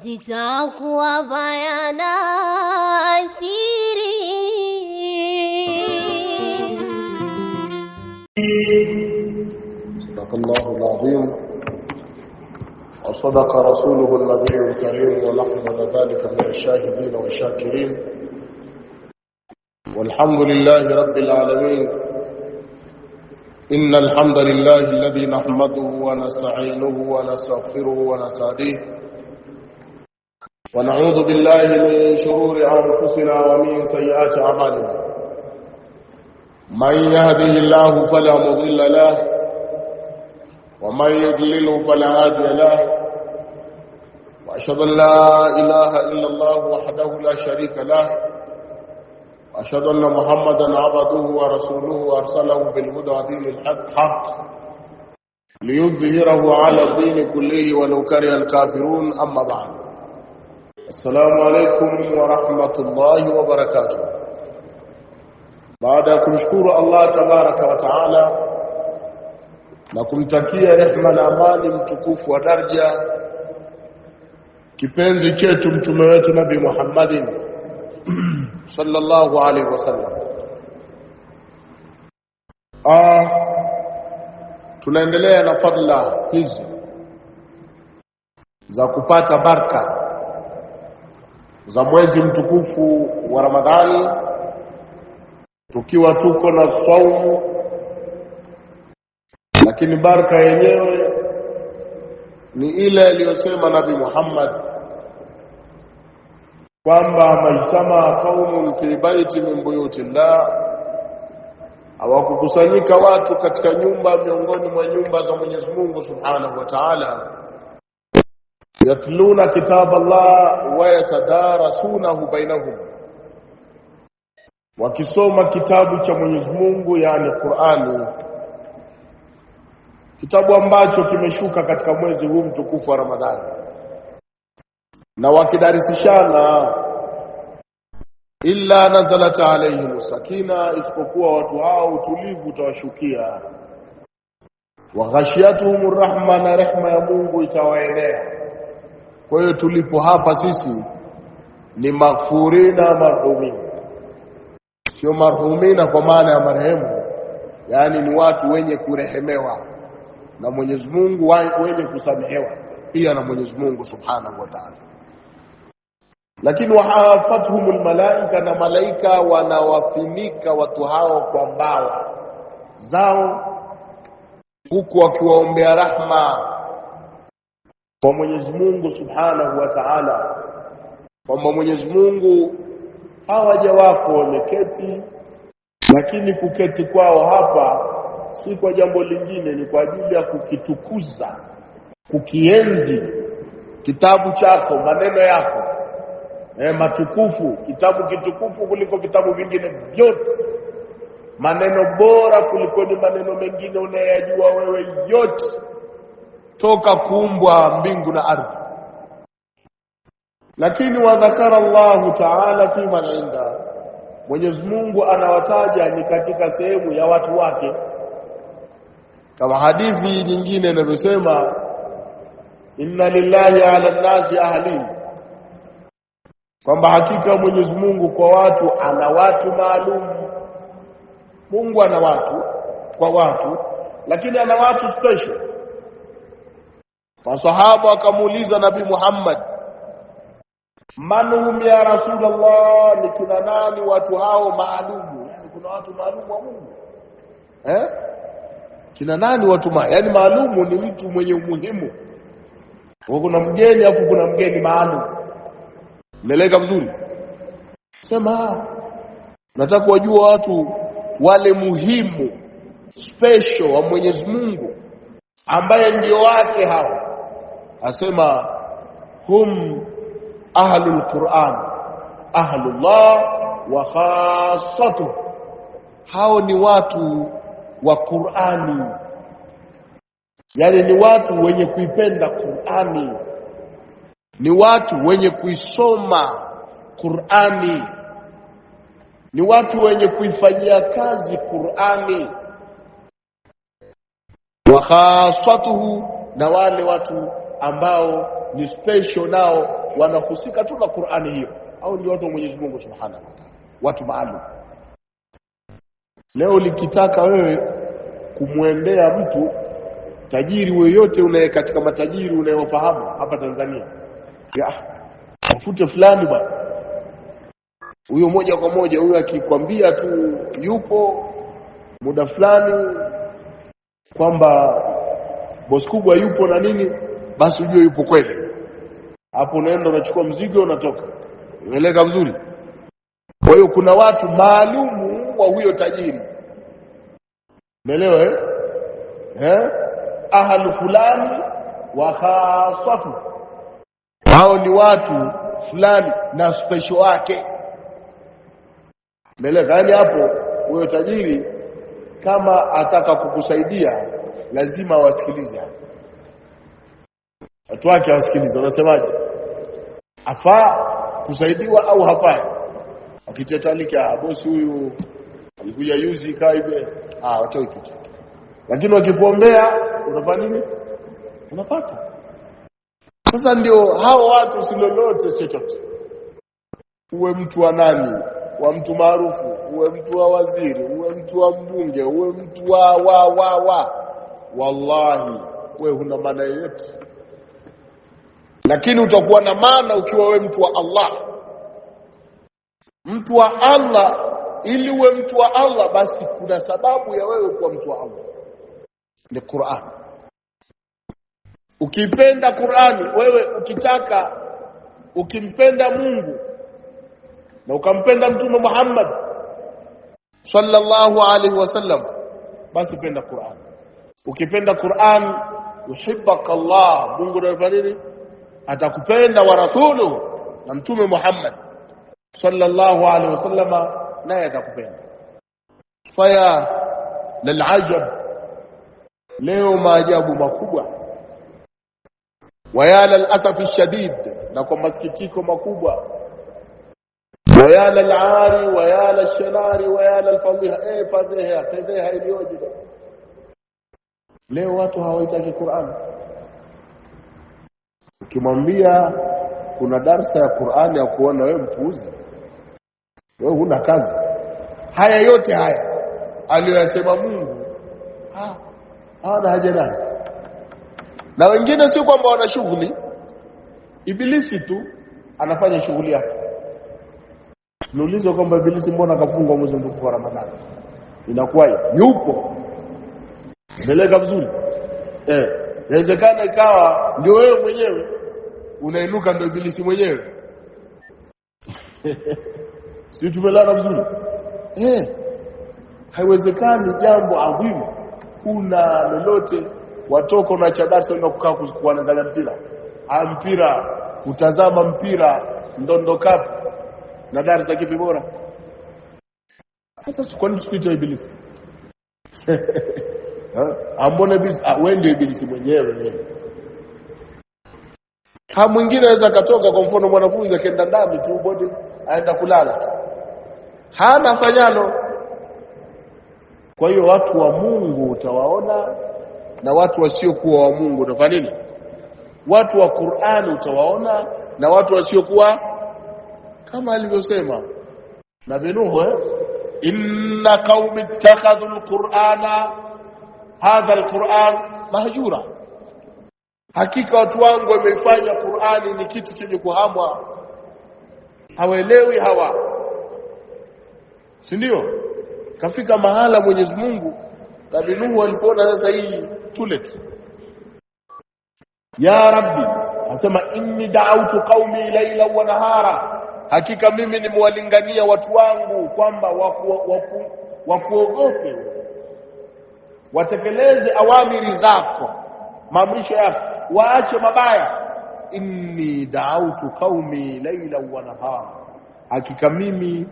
zitakuwa bayana siri. Sadaqallahu al-azim wa sadaqa rasuluhu an-nabiyyu al-karim wa nahnu dhalika min ash-shahidin wa ash-shakirin walhamdulillahi rabbil alamin. إن الحمد لله الذي نحمده ونستعينه ونستغفره ونستهديه ونعوذ بالله من شرور أنفسنا ومن سيئات أعمالنا. من يهده الله فلا مضل له ومن يضلل فلا هادي له، وأشهد أن لا إله إلا الله وحده لا شريك له، وأشهد أن محمدا عبده ورسوله وأرسله بالهدى ودين الحق ليظهره على الدين كله ولو كره الكافرون. أما بعد، السلام عليكم ورحمة الله وبركاته. بعد kumshukuru Allah tabaraka wa taala na kumtakia rehema na amani mtukufu wa daraja kipenzi chetu mtume wetu Nabii Muhammadin sallallahu alaihi wasallam. Tunaendelea na fadla hizi za kupata baraka za mwezi mtukufu wa Ramadhani, tukiwa tuko na saumu, lakini baraka yenyewe ni ile aliyosema Nabii Muhammad kwamba majtama qaumun fi baiti min buyutillah, hawakukusanyika watu katika nyumba miongoni mwa nyumba za Mwenyezi Mungu Subhanahu wa Ta'ala, yatluna kitab Allah wa yatadarasunahu bainahum, wakisoma kitabu cha Mwenyezi Mungu, yani Qur'ani, kitabu ambacho kimeshuka katika mwezi huu mtukufu wa Ramadhani, na wakidarisishana, illa nazalat alayhim sakina, isipokuwa watu hao utulivu utawashukia, wa ghashiyatuhum rahma, na rehema ya Mungu itawaenea. Kwa hiyo tulipo hapa sisi ni maghfurina marhumin, sio marhumina kwa maana ya marehemu, yani ni watu wenye kurehemewa na Mwenyezi Mungu, wenye kusamehewa pia na Mwenyezi Mungu Subhanahu wa Ta'ala. Lakini wahafatuhumul malaika, na malaika wanawafinika watu hao kwa mbawa zao, huku wakiwaombea rahma kwa Mwenyezi Mungu Subhanahu wa Ta'ala, kwamba Mwenyezi Mungu hawaja wako wameketi, lakini kuketi kwao hapa si kwa jambo lingine, ni kwa ajili ya kukitukuza, kukienzi kitabu chako, maneno yako matukufu, kitabu kitukufu kuliko vitabu vingine vyote, maneno bora kuliko ni maneno mengine unayajua wewe yote toka kuumbwa mbingu na ardhi. Lakini wadhakara Allahu Ta'ala fi man inda, Mwenyezi Mungu anawataja ni katika sehemu ya watu wake, kama hadithi nyingine inasema, inna lillahi ala nasi ahlin, kwamba hakika Mwenyezi Mungu kwa watu ana watu maalum. Mungu ana watu kwa watu, lakini ana watu special. Masahaba wakamuuliza Nabii Muhammad, manhum ya Rasulullah, ni kina nani watu hao maalum? Yani kuna watu maalum wa Mungu, kina nani watu yani maalum? Ni mtu mwenye umuhimu. Kuna mgeni hapo, kuna mgeni maalum. Meleka vizuri? Sema nataka kujua watu wale muhimu special wa Mwenyezi Mungu ambaye ndio wake hao. Asema hum ahlul Qur'an, ahlullah wa khassatuh, hao ni watu wa Qur'ani, yani ni watu wenye kuipenda Qur'ani, ni watu wenye kuisoma Qur'ani, ni watu wenye kuifanyia kazi Qur'ani. Wa khassatuhu, na wale watu ambao ni special, nao wanahusika tu na Qur'ani hiyo, au ndio watu wa Mwenyezi Mungu Subhanahu wa Ta'ala, watu maalum. Leo likitaka wewe kumwendea mtu tajiri yoyote unaye katika matajiri unayofahamu hapa Tanzania, mfute fulani bwana, huyo moja kwa moja huyo akikwambia tu yupo muda fulani kwamba boss kubwa yupo na nini, basi ujue yupo kweli. Hapo unaenda unachukua mzigo unatoka. Umeeleka vizuri? Kwa hiyo kuna watu maalumu wa huyo tajiri. Umeelewa ahlu fulani wa khasatu. Hao ni watu fulani na special wake. Umeelewa? Yaani hapo huyo tajiri kama ataka kukusaidia lazima wasikilize. Watu wake wasikilize. Unasemaje? Afaa kusaidiwa au hafai? Ukitetalika bosi huyu alikuja yuzi kaibe, wacha kitu. Lakini wakikuombea unafanya nini? Unapata. Sasa ndio hao watu si lolote chochote. Uwe mtu wa nani, wa mtu maarufu, uwe mtu wa waziri, uwe mtu wa mbunge, uwe mtu wa wallahi wewe huna maana yoyote. Lakini utakuwa na maana ukiwa wewe mtu wa Allah. Mtu wa Allah, ili uwe mtu wa Allah basi kuna sababu ya wewe kuwa mtu wa Allah. Ni Qur'an. Ukipenda Qur'ani, wewe ukitaka ukimpenda Mungu na ukampenda Mtume Muhammad sallallahu alaihi wasallam, basi penda Qur'an. Ukipenda Qur'an yuhibbaka Allah, Mungu anafanya nini? Atakupenda, wa rasuluhu, na Mtume Muhammad sallallahu alaihi wasallam naye atakupenda. Faya lilajab, leo maajabu makubwa, waya lilasaf shadid, na kwa masikitiko makubwa, waya lilari waya lishanari waya lilfadhiha, fadhiha iliyoje. Leo watu hawaitaki Qur'an. Ukimwambia kuna darasa ya Qur'ani ya kuona, wewe mpuuzi, wewe huna kazi. Haya yote haya aliyosema Mungu hawana haja nayo. Na wengine sio kwamba wana shughuli, ibilisi tu anafanya shughuli yake. Tunaulizwa kwamba ibilisi mbona kafungwa mwezi mtukufu wa Ramadhani, inakuwaje? Yupo. Umeeleka vizuri? Inawezekana ikawa ndio wewe mwenyewe unainuka, ndio ibilisi mwenyewe. Sio, tumelala vizuri? Haiwezekani jambo adhimu. Kuna lolote watoka na chadarsa na kukaa kuangalia mpira, kutazama mpira, Ndondo Cup na darasa kipi bora? Sasa kwa nini tukuita ibilisi? Ambona ibilisi, wewe ndio ibilisi mwenyewe. Kama mwingine anaweza katoka, kwa mfano mwanafunzi akaenda ndani tu bodi aenda kulala, hana fanyalo. Kwa hiyo watu wa Mungu utawaona na watu wasiokuwa wa Mungu utafanya nini? Watu wa Qur'an utawaona na watu wasiokuwa, kama alivyosema Nabii Nuh, inna qaumi ittakhadhu alqur'ana hadha alquran mahjura, hakika watu wangu wameifanya Qur'ani ni kitu chenye kuhamwa, hawaelewi hawa. Si ndio? Kafika mahala Mwenyezi Mungu, Nabii Nuh alipoona sasa hii tulet, ya Rabbi asema inni da'awtu qaumi layla wa nahara, hakika mimi nimewalingania watu wangu kwamba wakuogope, watekeleze awamiri zako, maamrisho yako, waache mabaya. Inni da'awtu qaumi layla wa nahara, hakika mimi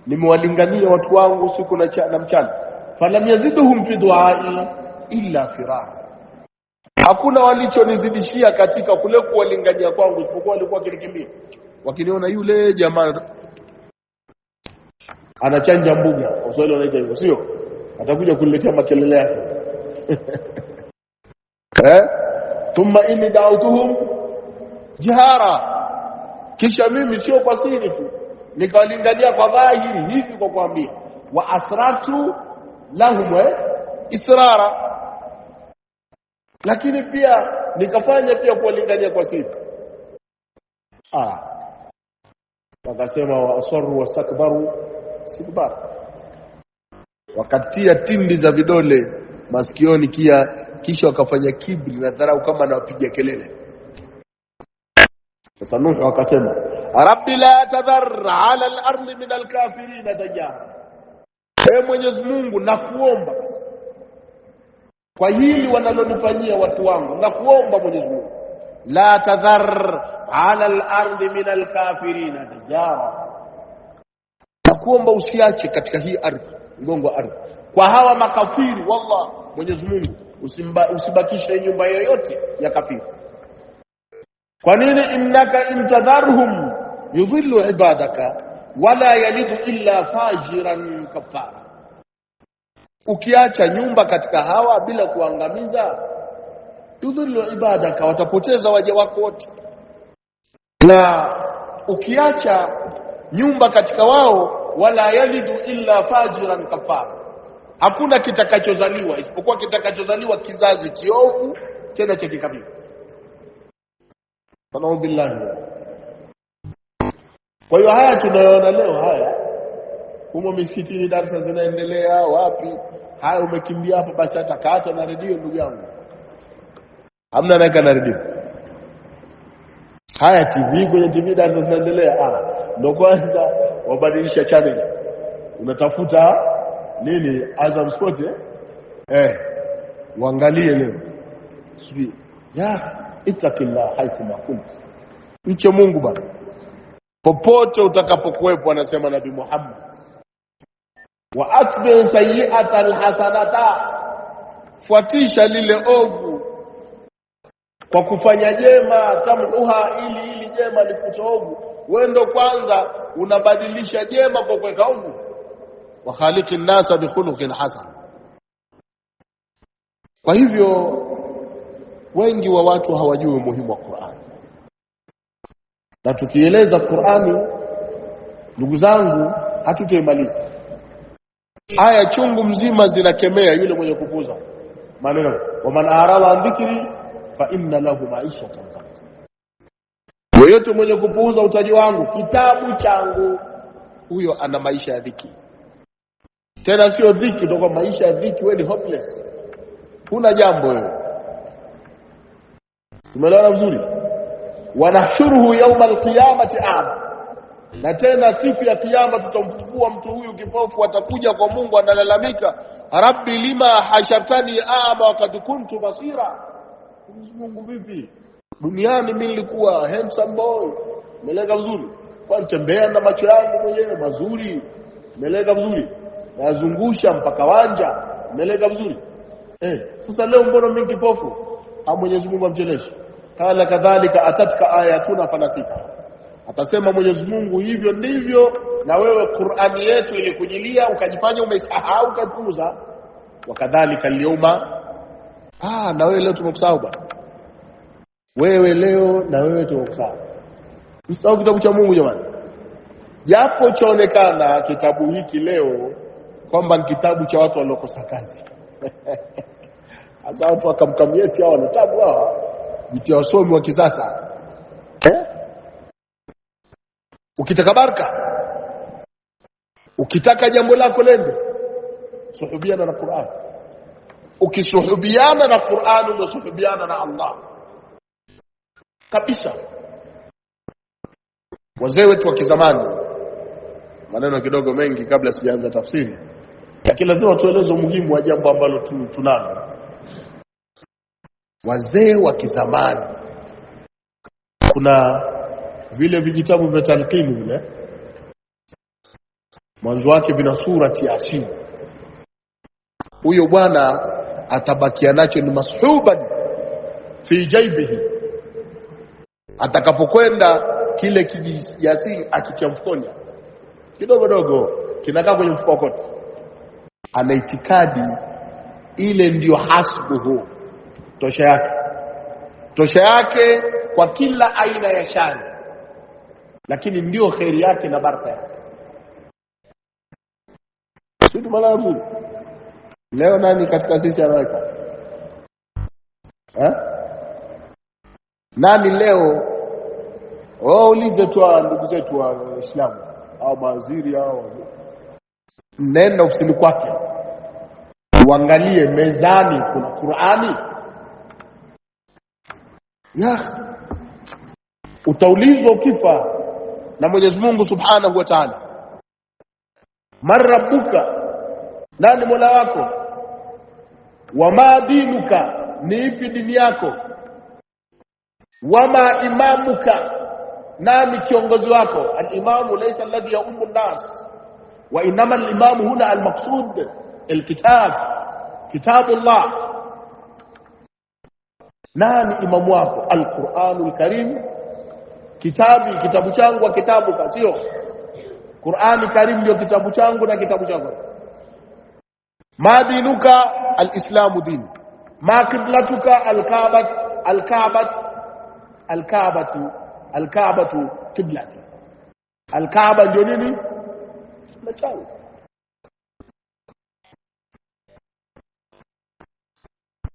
nimewalingania watu wangu siku na mchana. Falam yaziduhum fi du'ai illa firara, hakuna walichonizidishia katika kule kuwalingania kwangu isipokuwa walikuwa kinikimbia. Wakiniona yule jamaa anachanja mbuga, Waswahili wanaita hivyo, sio? Atakuja kuniletea makelele yake. thumma inni da'awtuhum jihara, kisha mimi sio kwa siri tu nikawalingania kwa dhahiri hivi kwa kuambia, wa asratu lahum israra, lakini pia nikafanya pia kuwalingania kwa siri. Wakasema wa asarru wastakbaru istikbar, wakatia tindi za vidole masikioni kisha wakafanya kibri na dharau kama anawapigia kelele. Sasa Nuh akasema rabbi la tadhar ala al-ardi min al-kafirin dajjara, Mwenyezi Mungu nakuomba kwa hili wanalonifanyia watu wangu, nakuomba Mwenyezi Mungu, la tadhar ala al-ardi min al-kafirin dajjara, nakuomba usiache katika hii ardhi, mgongo wa ardhi, kwa hawa makafiri. Wallah Mwenyezi Mungu usibakishe nyumba yoyote ya kafiri. Kwa nini? innaka intadharhum yudhillu ibadaka wala yalidu illa fajiran kafara, ukiacha nyumba katika hawa bila kuangamiza, yudhillu ibadaka, watapoteza waja wako wote. Na ukiacha nyumba katika wao, wala yalidu illa fajiran kafara, hakuna kitakachozaliwa isipokuwa kitakachozaliwa kizazi kiovu tena cha kikabila. Salamu billahi. Kwa hiyo haya tunayoona leo haya humo misikitini, darasa zinaendelea wapi, haya umekimbia hapa basi hata kaata na redio, ndugu yangu hamna naka na redio. Haya TV, kwenye TV darasa zinaendelea, ndio kwanza wabadilisha channel, unatafuta nini, Azam Sport uangalie leo sijui ya ittaqillah haithuma kunt, mche Mungu bana popote utakapokuwepo. Anasema Nabii Muhammad, wa atbi sayyi'ata alhasanata, fuatisha lile ovu kwa kufanya jema, tamduha, ili jema lifute ovu. Wewe ndo kwanza unabadilisha jema kwa kuweka ovu. Wa khaliqin nasa bi khuluqin hasan. Kwa hivyo wengi wa watu hawajui umuhimu wa Qur'an, na tukieleza Qur'ani, ndugu zangu, hatutoimaliza. Aya chungu mzima zinakemea yule mwenye kupuuza maneno, wa man arada an dhikri fa inna lahu ma'ishatan dhanka, yoyote mwenye kupuuza utaji wangu, kitabu changu, huyo ana maisha ya dhiki. Tena sio dhiki ndio, maisha ya dhiki, wewe ni hopeless, huna jambo wewe. Tumeelewana vizuri? Wanahshuruhu yawma alqiyamati a'ma, na tena siku ya kiyama tutamfufua mtu huyu kipofu, atakuja kwa Mungu analalamika, rabbi lima hashartani a'ma wa qad kuntu basira. Mungu vipi, duniani mimi nilikuwa handsome boy, nimelega vizuri, kwa nitembea na macho yangu mwenyewe mazuri, nimelega vizuri, nazungusha mpaka wanja, nimelega vizuri. Sasa leo mbona mimi kipofu? Mwenyezi Mungu amcheleshe. Kala kadhalika atatka ayatuna fanasita, atasema Mwenyezi Mungu hivyo ndivyo na wewe Qur'ani yetu ilikujilia ukajifanya umesahau ukapuuza. Wakadhalika al-yawma, na wewe leo tumekusahau bwana, wewe leo na wewe tumekusahau. Msahau kitabu cha Mungu jamani, japo chaonekana kitabu hiki leo kwamba ni kitabu cha watu waliokosa kazi. Sasa watu wakamkamiesi hao na tabu hao, jitia wasomi wa kisasa. Ukitaka baraka, ukitaka jambo lako lende, suhubiana na Qur'an. Ukisuhubiana na Qur'an unasuhubiana na Allah kabisa. Wazee wetu wa kizamani, maneno kidogo mengi kabla sijaanza tafsiri, lakini lazima tueleze umuhimu wa jambo ambalo tunalo. Wazee wa kizamani, kuna vile vijitabu vya talqini vile, mwanzo wake vina surati Yasin. Huyo bwana atabakia nacho ni mashuban fi jaybihi, atakapokwenda kile Yasin akitia mfukoni kidogo dogo, kinakaa kwenye mfuko kote, ana itikadi ile ndio hasbuhu, tosha yake. tosha yake kwa kila aina ya shari, lakini ndio khairi yake na baraka yake. Sisi malamu leo nani katika sisi anaweka nani leo? Ulize tu ndugu zetu wa Uislamu au mawaziri au nenda ofisini kwake uangalie mezani kuna Qur'ani ya utaulizwa ukifa na Mwenyezi Mungu Subhanahu wa Ta'ala, man rabbuka, nani mola wako, wama dinuka, ni ipi dini yako, wama imamuka, nani kiongozi wako. Al-imamu laysa alladhi yaumu an-nas, wa inma al-imamu huna al-maqsud al-kitab, kitabullah. Nani imamu wako? Al-Qur'anul Karim, kitabu changu wa kitabu kasio Qur'ani Karim ndio kitabu changu na kitabu chako. Ma dinuka? Al-islamu din. Ma qiblatuka? Al-Kaabatu qiblati. Al-Kaaba ndio nini? Machao.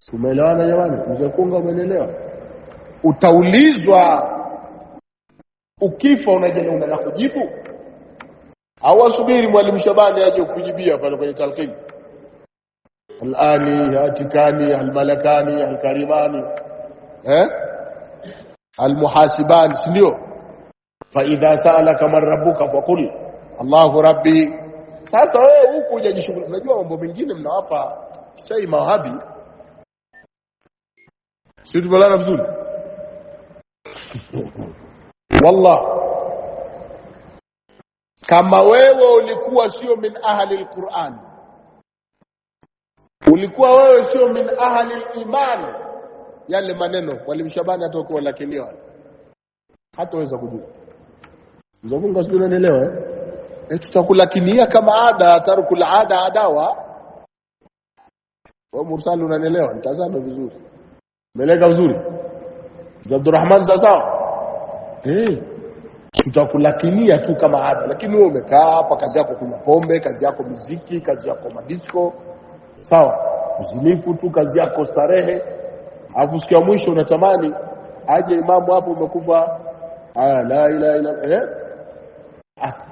Tumeelewana jamani? Mzee Kunga umeelewa? Utaulizwa ukifa unajenga kujibu au asubiri mwalimu Shabani aje kukujibia pale kwenye talqini? Al-ani, atikani, al-malakani, al-karimani, al-muhasibani, ndio. Fa idha sa'alaka man rabbuka faqul Allahu rabbi. Sasa wewe huko hujajishughulisha, unajua mambo mengine mnawapa sai mawahabi. Sisi tumelala vizuri wallah. Kama wewe ulikuwa sio min ahli al-Qur'an, ulikuwa wewe sio min ahli al-iman, yale maneno Mwalimu Shabani atakuwa lakiniwa hataweza kujua. Mzungu sio unanielewa tutakulakinia kama ada, tarkul ada adawa. Wewe Mursal unanielewa? Nitazame vizuri, meleka vizuri Abdurrahman sawa. Tutakulikinia tu kama ada, lakini wewe umekaa hapa, kazi yako kunywa pombe, kazi yako muziki, kazi yako madisco, sawa, uzinifu tu, kazi yako starehe. Alafu siku ya mwisho unatamani aje imamu hapo umekufa. La ilaha illa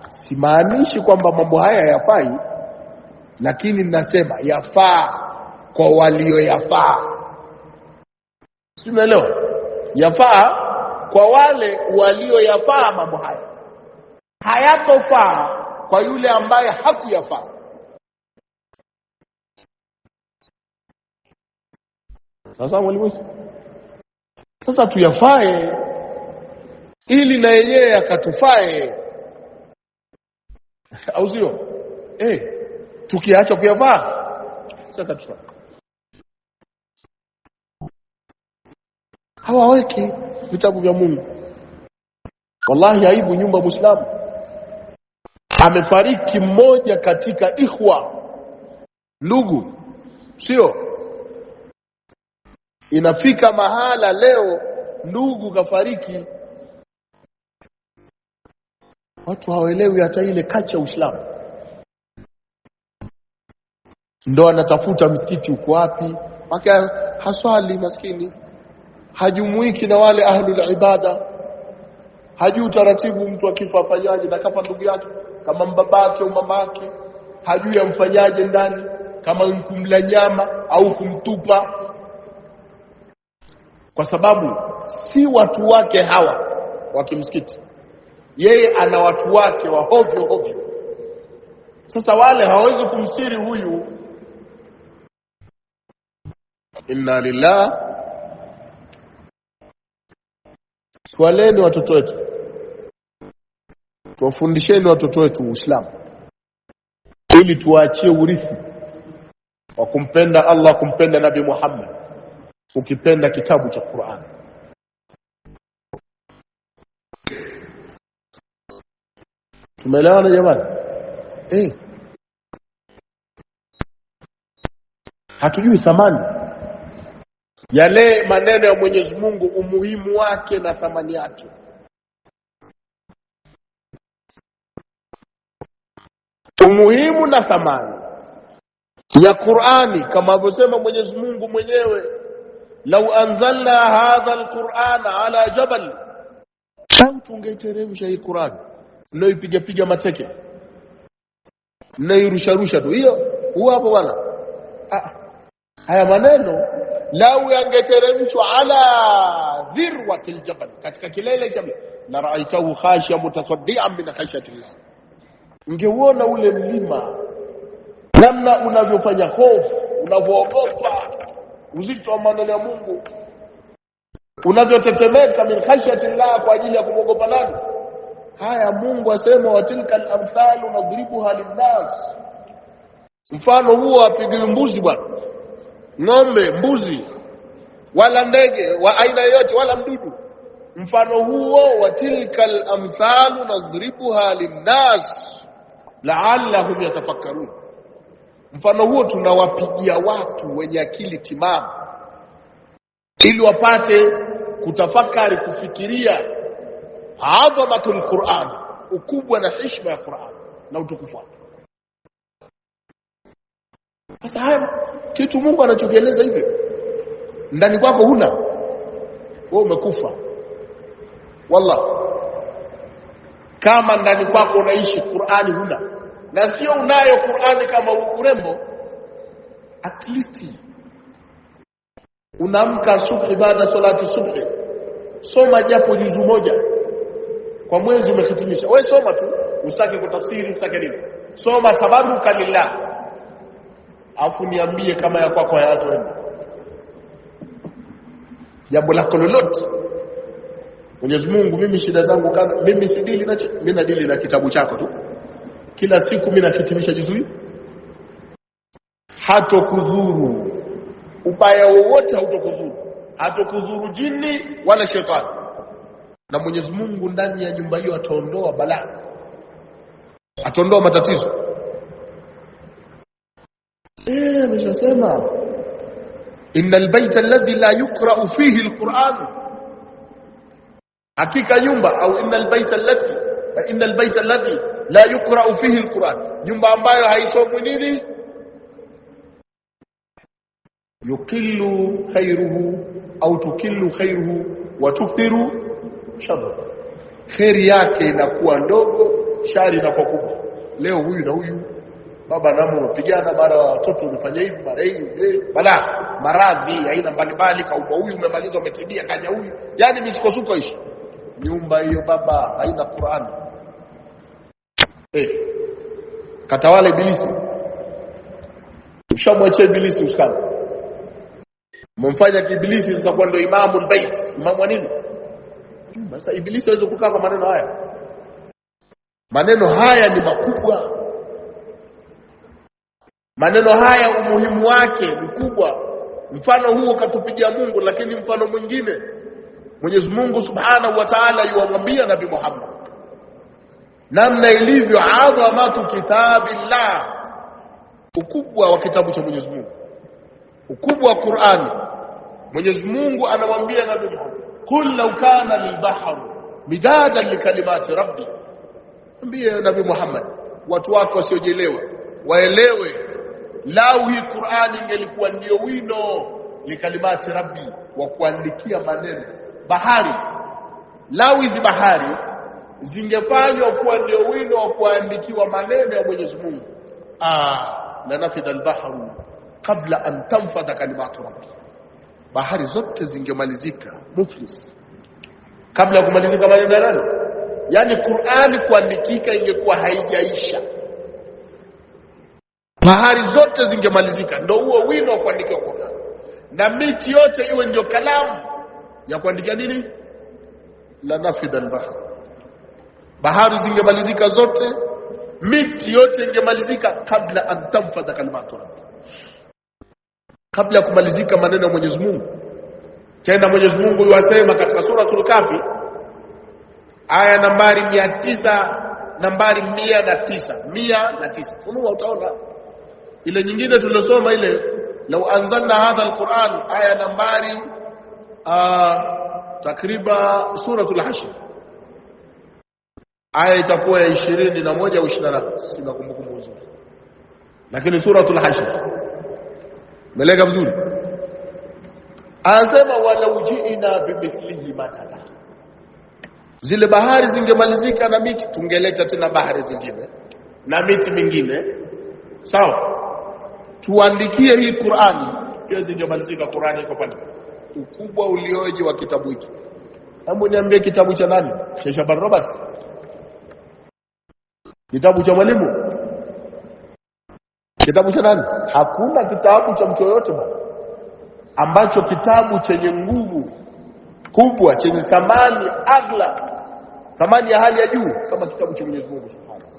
simaanishi kwamba mambo haya yafai, lakini ninasema yafaa kwa walioyafaa. Unaelewa? Yafaa kwa wale walioyafaa mambo haya, hayatofaa kwa yule ambaye hakuyafaa. Sasa mwalimu, sasa tuyafae ili na yenyewe yakatufae, au sio? Tukiacha kuyafaa sasa tufa. Hawaweki vitabu vya Mungu. Wallahi aibu nyumba Muislamu. Amefariki mmoja katika ikhwa, ndugu, sio? Inafika mahala leo ndugu kafariki, watu hawaelewi hata ile kacha ya Uislamu. Ndio anatafuta msikiti uko wapi, maka haswali maskini, hajumuiki na wale ahlul ibada, hajui taratibu mtu akifa afanyaje, na kafa ndugu yake kama mbabake au mamake, hajui amfanyaje ndani, kama kumla nyama au kumtupa, kwa sababu si watu wake hawa wa kimsikiti. Yeye ana watu wake wa hovyo. Sasa wale hawawezi kumsiri huyu. Inna lillah. Swaleni watoto wetu, tuwafundisheni watoto wetu Uislamu ili tuwaachie urithi wa kumpenda Allah, kumpenda Nabii Muhammad, ukipenda kitabu cha Qur'an. Tumeelewana jamani? Hatujui thamani yale maneno ya Mwenyezi Mungu, umuhimu wake na thamani yake. Umuhimu na thamani ya Qur'ani, kama alivyosema Mwenyezi Mungu mwenyewe, lau anzalna hadha alqur'ana ala jabal, kama tungeteremsha hii Qur'ani mnaipiga piga mateke, mnairusha rusha tu, hiyo huwa hapo bwana. Haya maneno lau yangeteremshwa ala dhirwatil jabal, katika kilele cha la ra'aitahu khashiya mutasaddian min khashyatillah, ungeuona ule mlima namna unavyofanya hofu, unavyoogopa uzito wa maneno ya Mungu, unavyotetemeka min khashyatillah, kwa ajili ya kuogopa nani? Haya Mungu asema wa tilka al-amthalu nadribuha lin-nas. Mfano huo apigwe mbuzi bwana, ng'ombe, mbuzi, wala ndege wa aina yote, wala mdudu. Mfano huo wa tilka al-amthalu nadribuha lin-nas la'allahum yatafakkarun. Mfano huo tunawapigia watu wenye akili timamu ili wapate kutafakari, kufikiria adhamatul Qur'an, ukubwa na heshima ya Qur'an na utukufu wake. Sasa haya kitu Mungu anachokieleza hivyo, ndani kwako huna, wewe umekufa. Wallah, kama ndani kwako unaishi Qur'ani huna, na sio unayo Qur'ani kama urembo, at least unaamka subhi, baada salati subhi, soma japo juzu moja kwa mwezi, umehitimisha. Wewe soma tu, usitake kutafsiri, usitake nini, soma tabaruka lillah, afu niambie kama ya kwako ya watu wengi. Jambo lako lolote Mwenyezi Mungu, mimi shida zangu kaza, mimi sidili na mimi nadili na kitabu chako tu, kila siku mimi nahitimisha juzu hii, hatokudhuru ubaya wowote, hatokudhuru jini wala shetani. Na Mwenyezi Mungu ndani ya nyumba hiyo ataondoa balaa, ataondoa matatizo. Ameshasema innal bayta alladhi la yuqra'u fihi alquran, hakika nyumba, au innal bayta alladhi la yuqra'u fihi alquran, nyumba ambayo haisomwi nini, yukillu khairuhu au tukillu khairuhu wa tukthiru sharru, khairi yake inakuwa ndogo, shari inakuwa kubwa. Leo huyu na huyu, baba na mama wapigana, mara watoto wamefanya hivi, mara hivi, bala maradhi aina mbalimbali, kaupa huyu, umemaliza umetibia, kaja huyu, yani misukosuko ishi. Nyumba hiyo baba haina Qur'ani, katawala ibilisi. Ushamwacha ibilisi uskani, mumfanya kiibilisi sasa kwa ndo imamul bait, imamu wa nini? Sasa ibilisi hawezi kukaa kwa maneno haya. Maneno haya ni makubwa, maneno haya umuhimu wake mkubwa. Mfano huo katupigia Mungu, lakini mfano mwingine Mwenyezi Mungu Subhanahu wa Ta'ala yuamwambia Nabii Muhammad namna ilivyo adhamatu kitabillah, ukubwa wa kitabu cha Mwenyezi Mungu, ukubwa wa Qur'ani. Mwenyezi Mungu anamwambia Nabii Muhammad, qul law kana lilbahru midadan likalimati rabbi, ambie Nabii Muhammad, watu wako wasiojielewa waelewe, lau hii Qur'ani ingelikuwa ndio wino likalimati rabbi, wa kuandikia maneno bahari, lau hizi bahari zingefanywa kuwa ndio wino wa kuandikiwa maneno ya Mwenyezi Mungu, la nafida al-bahru kabla an tanfada kalimatu rabbi, bahari zote zingemalizika muflis kabla kumalizika maneno ya nani? Yani Qur'ani kuandikika ingekuwa haijaisha, bahari zote zingemalizika, ndio huo wino wa kuandikia Qur'ani. Na miti yote iwe ndio kalamu ya kuandikia nini? La nafida al-bahr, bahari zingemalizika zote, miti yote ingemalizika kabla an tanfada kalimatu rabbi, kabla kumalizika maneno ya Mwenyezi Mungu. Tena Mwenyezi Mungu yuasema katika suratul Kahfi aya nambari 900, nambari 109, 109. Funua utaona ile nyingine tuliyosoma ile lau anzalna hadha alquran, aya nambari takriban suratul Hashr, aya itakuwa ya 21 au 28, sina kumbukumbu nzuri, lakini suratul Hashr. Meleka vizuri, anasema walau jiina bimithlihi madada, zile bahari zingemalizika na miti, tungeleta tena bahari zingine na miti mingine, sawa. Tuandikie hii Qur'ani, hiyo zingemalizika. Qur'ani iko pale, ukubwa ulioje wa kitabu hiki. Hebu niambie, kitabu cha nani? Sheikh Shaban Robert? Kitabu cha mwalimu? Kitabu cha nani? Hakuna kitabu cha mtu yoyote bwana ambacho kitabu chenye nguvu kubwa, chenye thamani agla, thamani ya hali ya juu kama kitabu cha Mwenyezi Mungu Subhanahu.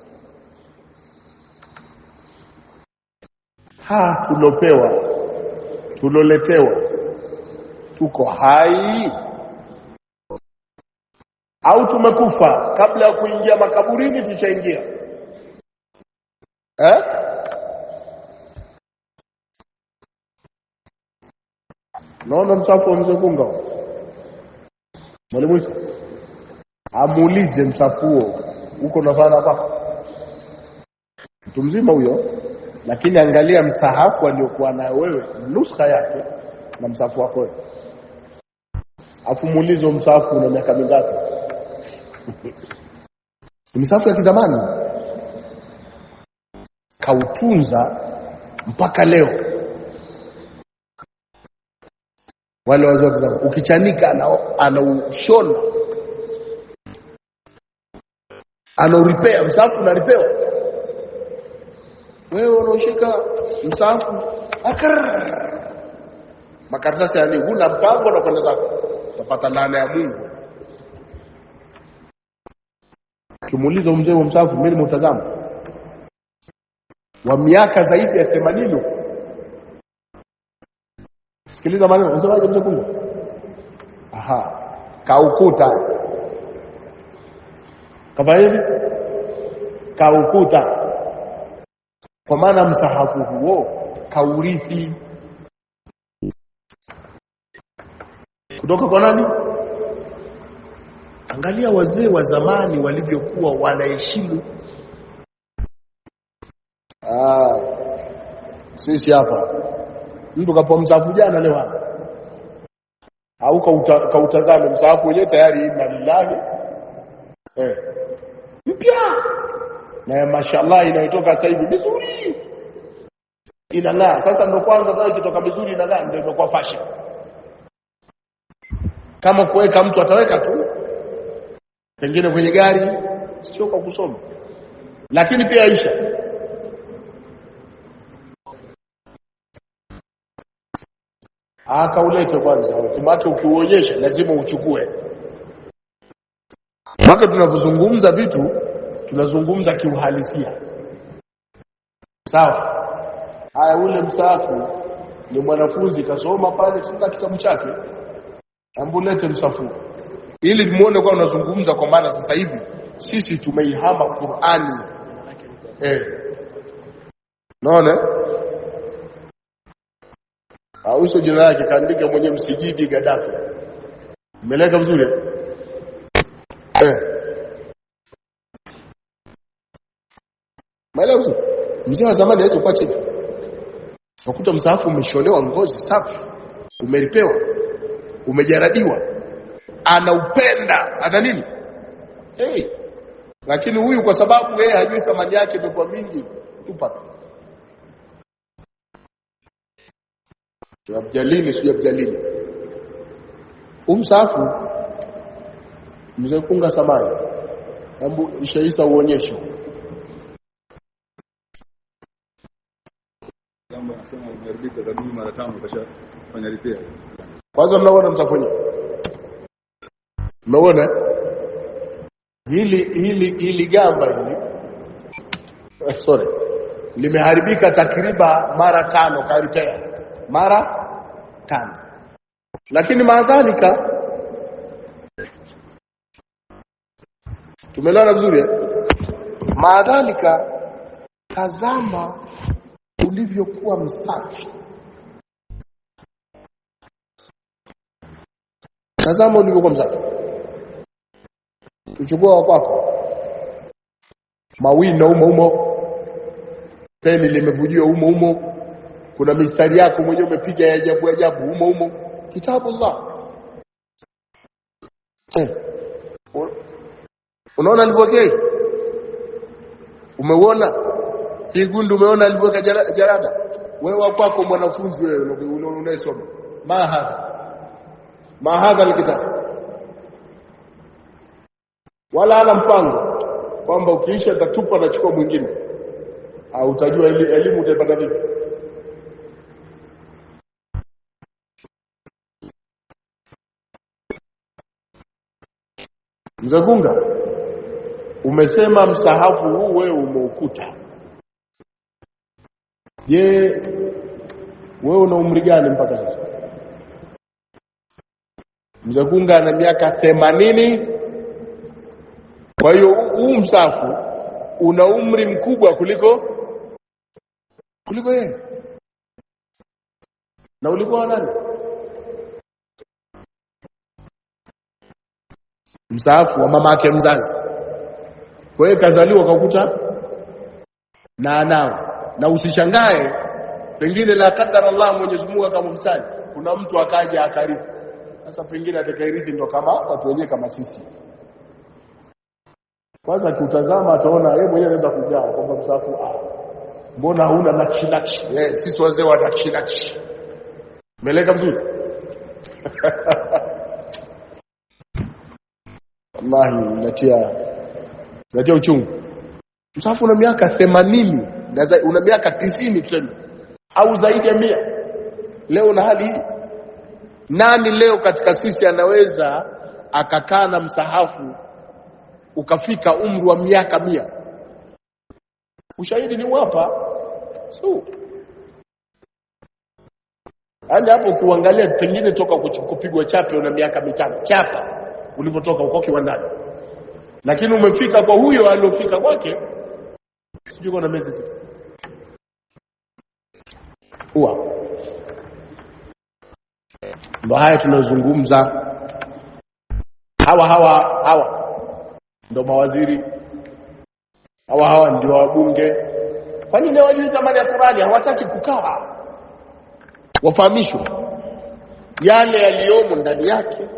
Tulopewa, tuloletewa, tuko hai au tumekufa? Kabla ya kuingia makaburini tushaingia. Naona msafu wa mzee Kunga, mwalimu Isa amuulize msafu huo uko nafana hapa, mtu mzima huyo, lakini angalia msahafu aliokuwa nayo wewe, nuskha yake na msahafu wako wewe, afu muulize msahafu una miaka mingapi? Msahafu ya kizamani kautunza mpaka leo. Wale wazee wa kizamani ukichanika anaushona, anauripea msahafu, unaripewa. Wewe unaoshika msahafu makaratasi ya nini? Huna mpango na kwenda zako, utapata laana ya Mungu. Kimuuliza mzee wa msahafu, mimi nimemtazama wa miaka zaidi ya 80. Sikiliza maneno, unasemaje mzee Kunga? Kaukuta. Kafaili? Kaukuta. Kwa maana msahafu huo kaurithi kutoka kwa nani? Angalia wazee wa zamani walivyokuwa wanaheshimu. Sisi hapa mtu kapoa msahafu jana leo hapa, au kautazame msahafu wenyewe tayari, inna lillahi mpya na mashallah inayotoka sasa hivi vizuri, inang'aa. Sasa ndio kwanza ndio ikitoka vizuri inang'aa, ndio inakuwa fashion. Kama kuweka mtu ataweka tu pengine kwenye gari, sio kwa kusoma, lakini pia Aisha akaulete kwanza, kimake ukiuonyesha lazima uchukue. Mpaka tunavozungumza vitu tunazungumza kiuhalisia, sawa? Haya, ule msahafu ni mwanafunzi kasoma pale, tuna kitabu chake, ambulete msahafu ili muone kwa unazungumza, kwa maana sasa hivi sisi tumeihama Qur'ani. Naona au sio? Jina lake kaandika mwenye Msijidi Gaddafi. Umeleka vizuri? Maelezo mzee wa zamani hawezi kuacha hivi. Unakuta msahafu umesholewa ngozi safi, umeripewa, umejaradiwa, anaupenda, ana nini? Lakini huyu kwa sababu yeye hajui thamani yake imekuwa mingi, tupa. Abjalili sio abjalili. Msahafu mzee Kunga samani, hebu Ishaisa uonyeshe. Kama nasema umeharibika zaidi mara 5 kasha fanya repair. Kwanza mnaona mtafanya. Mnaona? Hili gamba hili. Sorry. Limeharibika takriban mara 5 ka repair. Mara 5. Lakini maadhalika tumelala vizuri. Maadhalika tazama ulivyokuwa msafi, Tazama ulivyokuwa msafi. Uchukua wa kwako, mawino umo, peni limevujiwa umo, kuna mistari yako mwenyewe umepiga ya ajabu umo, kitabullah. Unaona alivyokei? Umeuona hii gundu? Umeona alivyoweka jarada? Wewe wa kwako mwanafunzi, wewe unayesoma, ma hadha alkitab, wala ana mpango kwamba ukiisha tatupa na chukua mwingine, au utajua elimu utaipata vipi? Mzee Gunga, umesema msahafu huu wewe umeukuta. Je, wewe una umri gani mpaka sasa? Mzee Gunga ana miaka 80. Kwa hiyo huu msahafu una umri mkubwa kuliko yeye. Na ulikuwa nani? Msahafu wa mama yake mzazi. Kwa hiyo kazaliwa kaukuta na anao. Na usishangae pengine la kadar Allah Mwenyezi Mungu akamftani, kuna mtu akaja akarithi. Sasa pengine atakayerithi ndo kama watu wenyewe kama sisi. Kwanza akiutazama ataona yeye mwenyewe anaweza kujaa kwamba msahafu mbona hauna nakshi. Sisi wazee wa nakshi. Meleka mzuri. Wallahi natia uchungu. Msahafu una miaka 80 na una miaka 90 tuseme, au zaidi ya 100. Leo na hali hii, nani leo katika sisi anaweza akakaa na msahafu ukafika umri wa miaka 100? Ushahidi ni hapa. So ande hapo kuangalia, pengine toka kupigwa chape una miaka 5 chapa ulipotoka uko kiwandani, lakini umefika kwa huyo aliofika kwake sijui kuna miezi 6. Ndio haya tunazungumza. Hawa ndio mawaziri, hawa ndio wabunge. Kwa nini hawajui thamani ya Qur'ani? Hawataki kukaa wafahamishwe yale yaliyomo ndani yake.